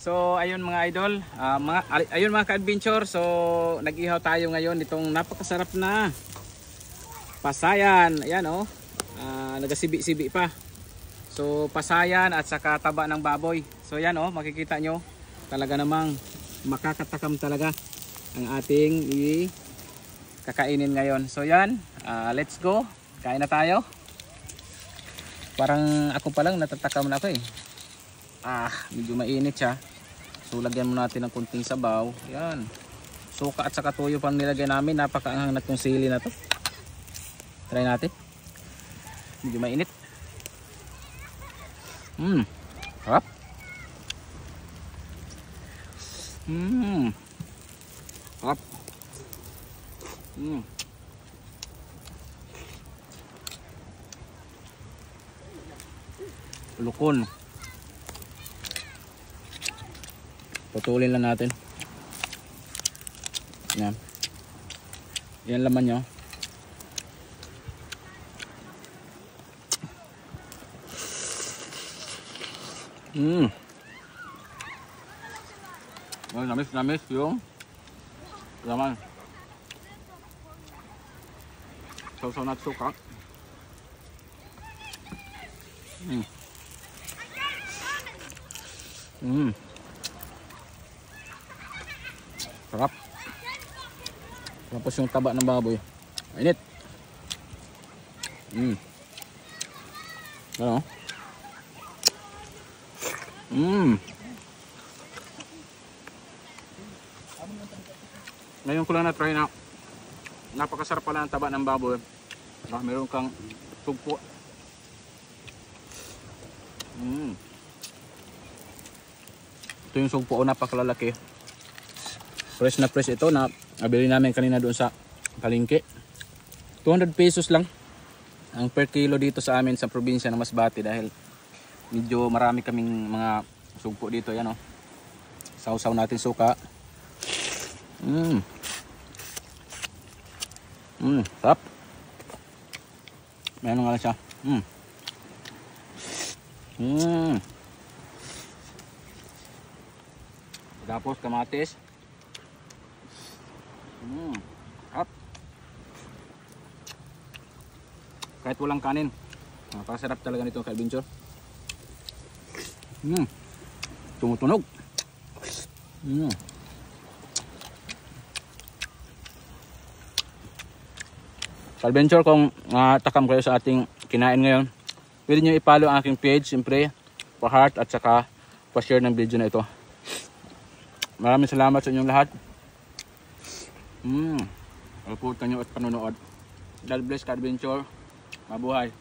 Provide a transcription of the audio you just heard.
So ayun mga idol, ayun mga ka-adventure. So nag-ihaw tayo ngayon nitong napakasarap na pasayan. Ayan oh, nagasibi-sibi pa. So pasayan at saka taba ng baboy. So yan oh, makikita nyo talaga namang makakatakam talaga ang ating kakainin ngayon. So yan, let's go, kain na tayo. Parang ako pa lang natatakam na ako eh. Medyo mainit siya. So lagyan mo natin ng kunting sabaw. Yan. Suka at saka tuyo pang nilagay namin. Napakaanghang na itong sili na to. Try natin. Medyo mainit. Harap. Harap. Lukon. Putulin lang natin. Yan. Yan laman nyo. Namis yung laman. Sausaw na suka. Sarap. Tapos yung taba ng baboy. Mainit. Ano? Ngayon ko lang na-try na napakasarap pala ng taba ng baboy. Meron kang tugpo. Ito yung sugpo ko, napakalalaki. Fresh na fresh ito na nabili namin kanina doon sa palengke. 200 pesos lang ang per kilo dito sa amin sa probinsya ng Masbate dahil medyo marami kaming mga sugpo dito. Yan oh. Sausaw natin suka. Sarap. May ano nga lang siya. Tapos kamatis. Sarap. Kahit walang kanin, napakasarap talaga nito ka-adventure. Tumutunog. Ka-adventure, kung takam kayo sa ating kinain ngayon, pwede nyo i-follow ang aking page, siyempre, pa-heart at saka pa-share ng video na ito. Maraming salamat sa inyong lahat. Pagpunta nyo at panonood. God bless ka-adventure. Mabuhay.